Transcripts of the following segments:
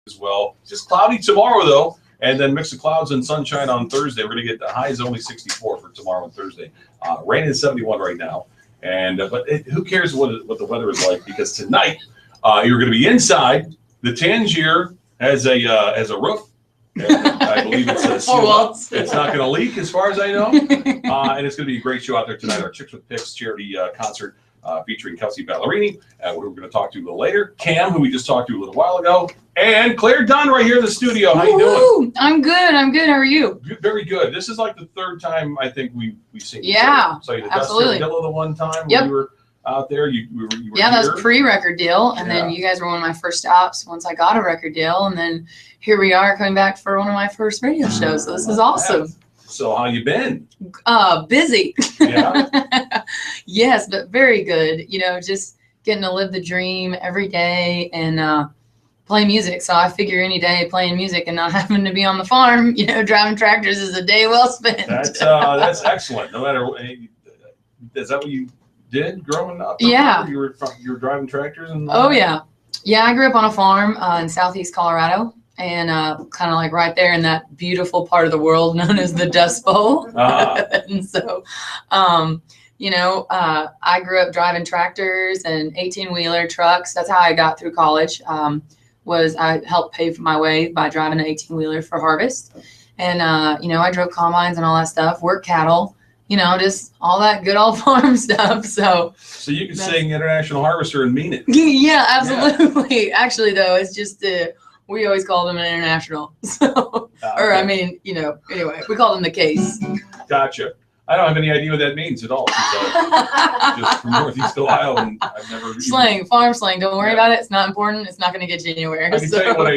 as well. Just cloudy tomorrow, though, and then mix of clouds and sunshine on Thursday. We're going to get the highs only 64 for tomorrow and Thursday. Rain is 71 right now. And who cares what the weather is like? Because tonight you're going to be inside. The Tangier has a roof. And I believe it's it's not going to leak, as far as I know. And it's going to be a great show out there tonight. Our Chicks with Picks charity concert featuring Kelsey Ballerini, who we're going to talk to a little later. Cam, who we just talked to a little while ago, and Clare Dunn right here in the studio. How you doing? I'm good. I'm good. How are you? Very good. This is like the third time I think we've seen you. Yeah, so you absolutely. Dusty the one time when you were out there. You were yeah, that was pre-record deal, and then you guys were one of my first stops once I got a record deal, and then here we are coming back for one of my first radio shows. So this is awesome. So how you been? Busy. Yeah. Yes, but very good. You know, just getting to live the dream every day and play music. So I figure any day playing music and not having to be on the farm, you know, driving tractors is a day well spent. That's excellent. No matter what, is that what you did growing up? Yeah. You were driving tractors and. Oh yeah, yeah. I grew up on a farm in southeast Colorado. And kind of like right there in that beautiful part of the world known as the Dust Bowl. And so, you know, I grew up driving tractors and 18-wheeler trucks. That's how I got through college, was I helped pave my way by driving an 18-wheeler for harvest. And, you know, I drove combines and all that stuff, worked cattle, you know, just all that good old farm stuff. So you can sing International Harvester and mean it. Yeah, absolutely. Yeah. Actually, though, it's just we always call them an international. So, or I mean, you know, anyway, we call them the case. Gotcha. I don't have any idea what that means at all. Just from Northeast Ohio, and I've never slang, farm slang. Don't worry about it. It's not important. It's not going to get you anywhere. I can tell you what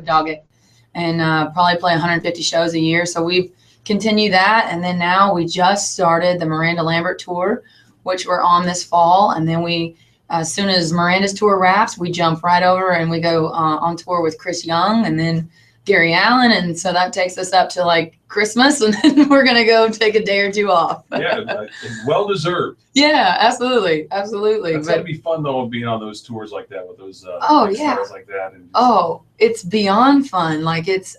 dog it and probably play 150 shows a year. So we've continued that, and then now we just started the Miranda Lambert tour, which we're on this fall. And then we, as soon as Miranda's tour wraps, we jump right over and we go on tour with Chris Young and then Gary Allen, and so that takes us up to like Christmas, and then we're gonna go take a day or two off. Yeah, well deserved. Yeah, absolutely. It's gotta be fun though, being on those tours like that with those stars like that. And it's beyond fun. Like it's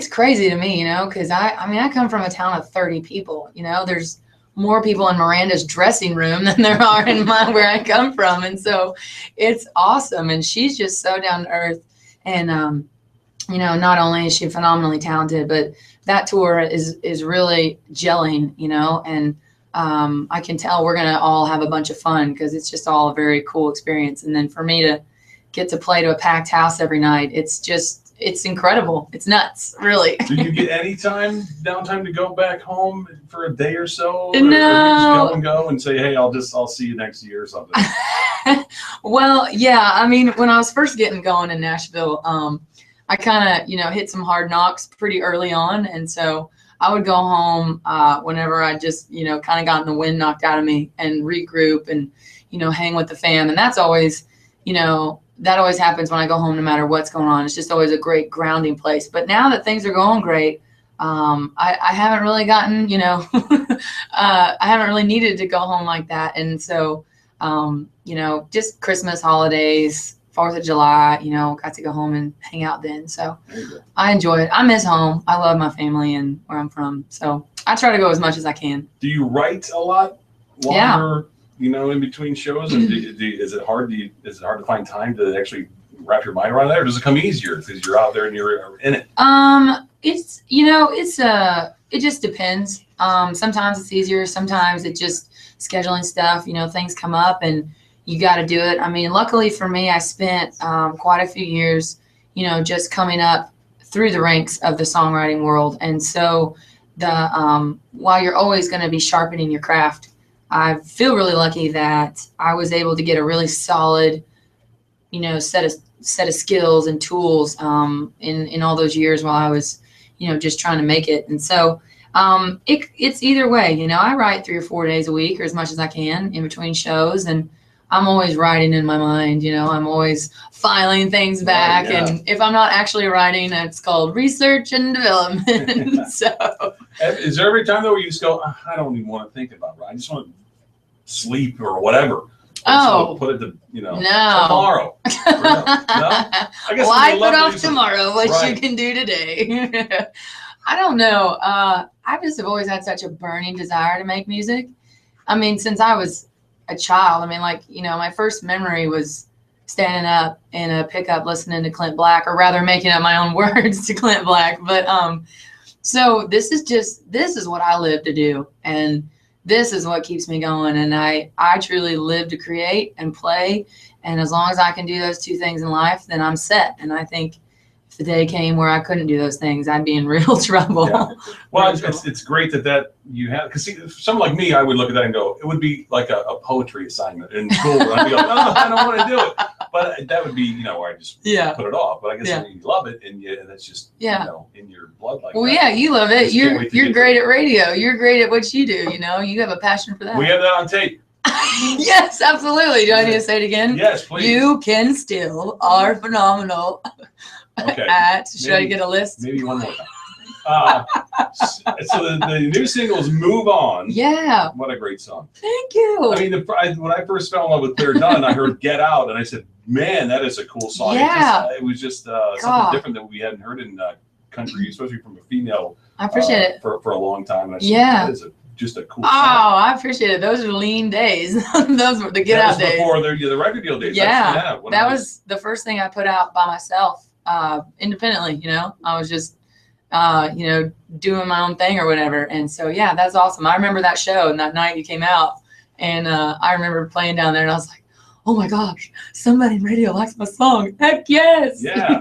crazy to me, you know, because I mean I come from a town of 30 people. You know, there's more people in Miranda's dressing room than there are in mine where I come from, and so it's awesome. And she's just so down to earth, and you know, not only is she phenomenally talented, but that tour is really gelling, you know, and I can tell we're going to all have a bunch of fun because it's just all a very cool experience. And then for me to get to play to a packed house every night, it's incredible. It's nuts, really. Do you get any downtime to go back home for a day or so? No. Or you just go and say, hey, I'll see you next year or something? Well, yeah. I mean, when I was first getting going in Nashville, I kind of, you know, hit some hard knocks pretty early on. And so I would go home whenever I just, you know, kind of gotten the wind knocked out of me and regroup and, you know, hang with the fam. And that's always, you know, that always happens when I go home, no matter what's going on. It's just always a great grounding place. But now that things are going great, I haven't really gotten, you know, I haven't really needed to go home like that. And so, you know, just Christmas, holidays, 4th of July, you know, got to go home and hang out then. So I enjoy it. I miss home. I love my family and where I'm from. So I try to go as much as I can. Do you write a lot while you're, you know, in between shows? And is it hard to find time to actually wrap your mind around that, or does it come easier because you're out there and you're in it? It's, you know, it just depends. Sometimes it's easier. Sometimes it's just scheduling stuff, you know, things come up and you got to do it. I mean, luckily for me, I spent quite a few years, you know, just coming up through the ranks of the songwriting world. And so while you're always going to be sharpening your craft, I feel really lucky that I was able to get a really solid, you know, set of skills and tools in all those years while I was, you know, just trying to make it. And so it's either way. You know, I write 3 or 4 days a week or as much as I can in between shows, and I'm always writing in my mind, I'm always filing things back. Right, yeah. And if I'm not actually writing, it's called research and development. So is there every time though where you just go, I don't even want to think about it. I just want to sleep or whatever. Oh, put it to, no. tomorrow. No? I guess Why put lovely off is- tomorrow what Right. you can do today? I don't know. I just have always had such a burning desire to make music. I mean, since I was a child, I mean, my first memory was standing up in a pickup listening to Clint Black, or rather making up my own words to Clint Black. But so this is what I live to do. And this is what keeps me going. And I truly live to create and play. And as long as I can do those two things in life, then I'm set. And I think if the day came where I couldn't do those things, I'd be in real trouble. Yeah. Well, it's great that you have, because see, someone like me, I would look at that and go, it would be like a poetry assignment in school. And I'd be like, no, I don't want to do it. But that would be, where I just put it off. But I guess when you love it, and that's just in your blood like well, that. yeah, you love it. Just You're great at radio. You're great at what you do. You have a passion for that. We have that on tape. Yes, absolutely. Do I need to say it again? Yes, please. You Can Still are phenomenal. Okay. Should I get a list? Maybe one more time. So the new single is "Move On." Yeah. What a great song. Thank you. I mean, when I first fell in love with Clare Dunn, I heard "Get Out" and I said, "Man, that is a cool song." Yeah. It was just something different that we hadn't heard in country, especially from a female. I appreciate it for a long time. And I said, yeah. That is just a cool song. song. I appreciate it. Those are lean days. Those were the Get Out days. Before the record deal days. Yeah. That was the first thing I put out by myself, independently. I was just doing my own thing or whatever. And so, yeah, that's awesome. I remember that show and that night you came out, and I remember playing down there and I was like, oh my gosh, somebody in radio likes my song. Heck yes. Yeah.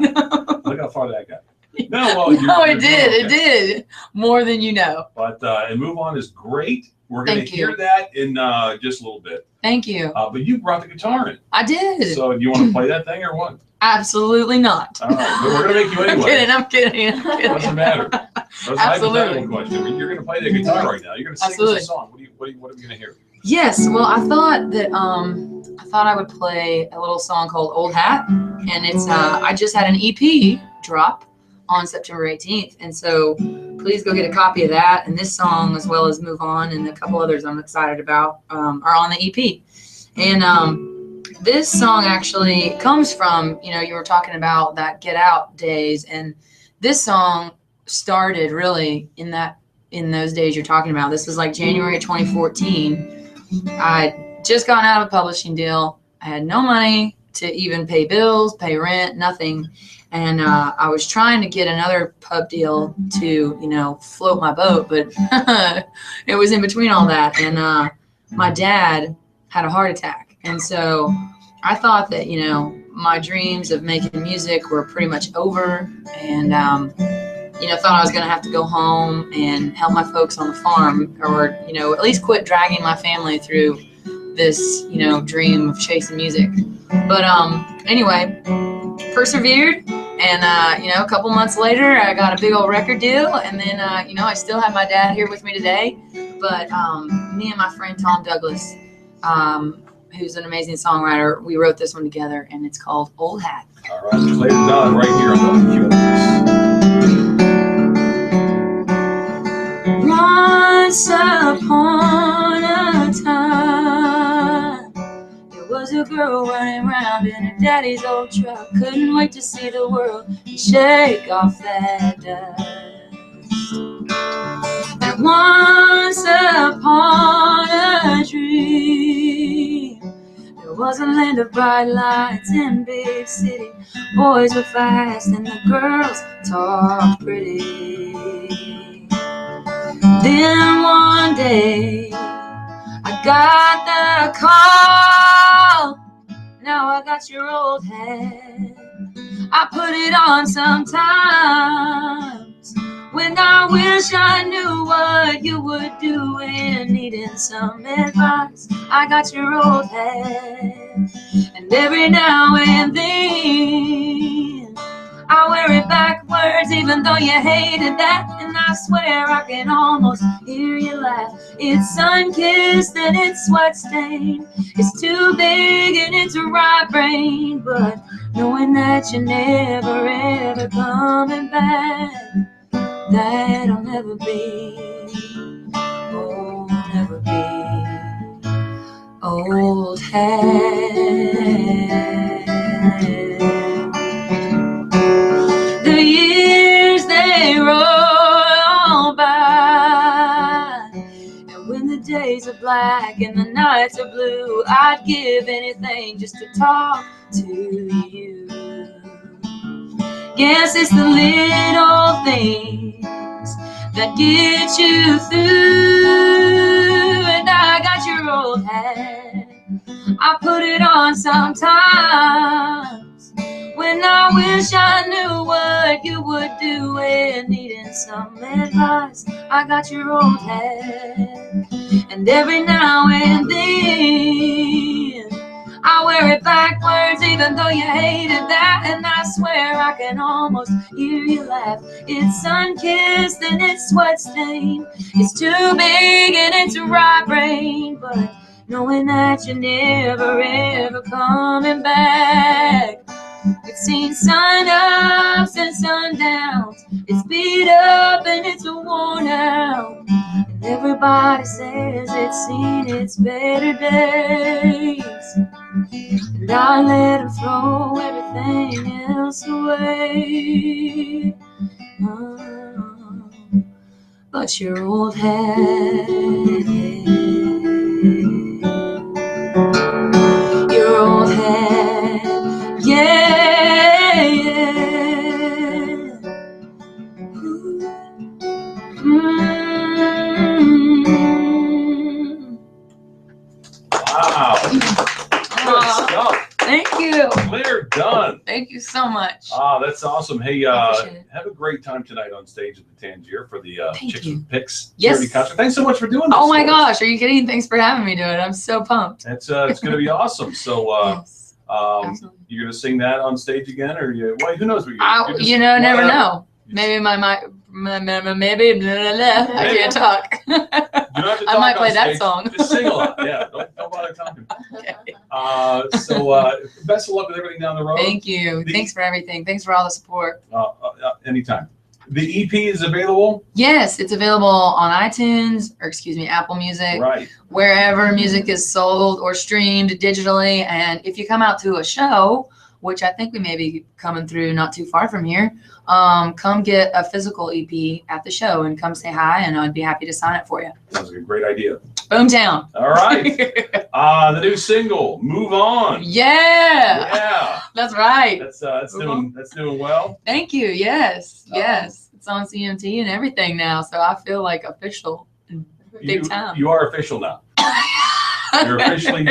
Look how far that got. No, it did more than you know. But and Move On is great. We're going to Thank you. hear that in just a little bit. Thank you. But you brought the guitar in. I did. So do you want to play that thing or what? Absolutely not. All right, but we're going to make you anyway. I'm kidding. Doesn't matter. That's a hypothetical question. I mean, you're going to play the guitar right now. You're going to sing us a song. What are we going to hear? Yes. Well, I thought that I would play a little song called Old Hat, and it's I just had an EP drop on September 18th, and so please go get a copy of that. And this song, as well as Move On and a couple others I'm excited about, are on the EP. And this song actually comes from, you were talking about that Get Out days, and this song started really in those days you're talking about. This was like January 2014. I'd just gotten out of a publishing deal. I had no money to even pay bills, pay rent, nothing. And I was trying to get another pub deal to, float my boat, but it was in between all that. And my dad had a heart attack. And so I thought that, my dreams of making music were pretty much over. And, thought I was going to have to go home and help my folks on the farm, or, at least quit dragging my family through this, dream of chasing music. But anyway, persevered. And, a couple months later, I got a big old record deal. And then, I still have my dad here with me today. But me and my friend Tom Douglas, who's an amazing songwriter, we wrote this one together, and it's called Old Hat. All right, Clare Dunn right here on WQMX. Once upon a time, there was a girl running around in her daddy's old truck. Couldn't wait to see the world and shake off that dust. And once upon a dream, there was a land of bright lights in big city. Boys were fast and the girls talked pretty. Then one day I got the call. Now I got your old hat. I put it on sometimes when I wish I knew what you would do and needing some advice. I got your old hat, and every now and then I wear it backwards, even though you hated that. And I swear I can almost hear you laugh. It's sun-kissed and it's sweat-stained. It's too big and it's a right brain, but knowing that you're never ever coming back, that'll never be, oh, never be. Old hat. The years they roll by, and when the days are black and the nights are blue, I'd give anything just to talk to you. Guess it's the little things that get you through. And I got your old hat, I put it on sometimes when I wish I knew what you would do when needing some advice. I got your old hat, and every now and then I wear it backwards, even though you hated that. And I swear I can almost hear you laugh. It's sun-kissed and it's sweat-stained. It's too big and it's a right brain, but knowing that you're never ever coming back. We've seen sun-ups and sundowns. It's beat up and it's worn out, and everybody says it's seen its better days. And I let him throw everything else away. Oh, but your old hat, your old hat, yeah, yeah. Wow. Good stuff. Thank you. Clare Dunn. Thank you so much. That's awesome. Hey, Appreciate it. have a great time tonight on stage at the Tangier for the Thank Chicks you. with Picks Yes. charity concert. Thanks so much for doing this. Oh my for us. gosh, are you kidding? Thanks for having me do it. I'm so pumped. It's going to be awesome. So Yes, absolutely. you're going to sing that on stage again, or you? Well, who knows what you're I, just- you know, never whatever. know. Maybe maybe blah, blah, blah. I can't talk. You don't have to I talk might on play that stage. song. Just sing a lot. Yeah, don't bother talking. Okay. Best of luck with everything down the road. Thank you. Thanks for everything. Thanks for all the support. Anytime. The EP is available. Yes, it's available on iTunes, or excuse me, Apple Music, Right. wherever music is sold or streamed digitally. And if you come out to a show, which I think we may be coming through not too far from here, come get a physical EP at the show and come say hi, and I'd be happy to sign it for you. Sounds like a great idea. Boomtown. All right. The new single, "Move On." Yeah, Yeah. that's right. That's Move doing well. Thank you. Yes, yes. It's on CMT and everything now, so I feel like official. Big time. You are official now. You're officially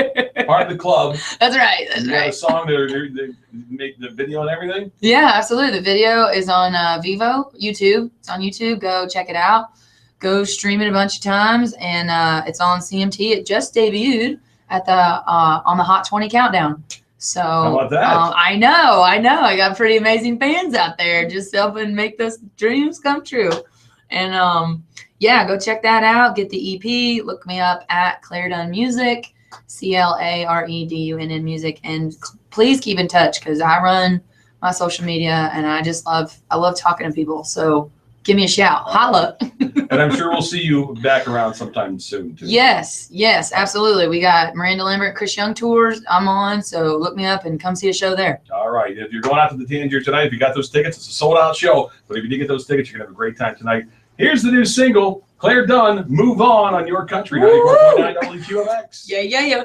part of the club. That's right. That's You have a right. song they make the video and everything. Yeah, absolutely. The video is on Vivo, YouTube. It's on YouTube. Go check it out. Go stream it a bunch of times, and it's on CMT. It just debuted at the on the Hot 20 Countdown. So How about that? I know. I got pretty amazing fans out there just helping make those dreams come true. And yeah, go check that out. Get the EP. Look me up at Clare Dunn Music, ClareDunn Music, and please keep in touch because I run my social media and I love talking to people. So give me a shout. Holla. And I'm sure we'll see you back around sometime soon too. Yes, absolutely. We got Miranda Lambert, Chris Young tours. I'm on, so look me up and come see a show there. All right. If you're going out to the Tangier tonight, if you got those tickets, it's a sold out show. But if you did get those tickets, you're gonna have a great time tonight. Here's the new single, Clare Dunn, "Move On" your country, 94.9 WQMX. Yeah.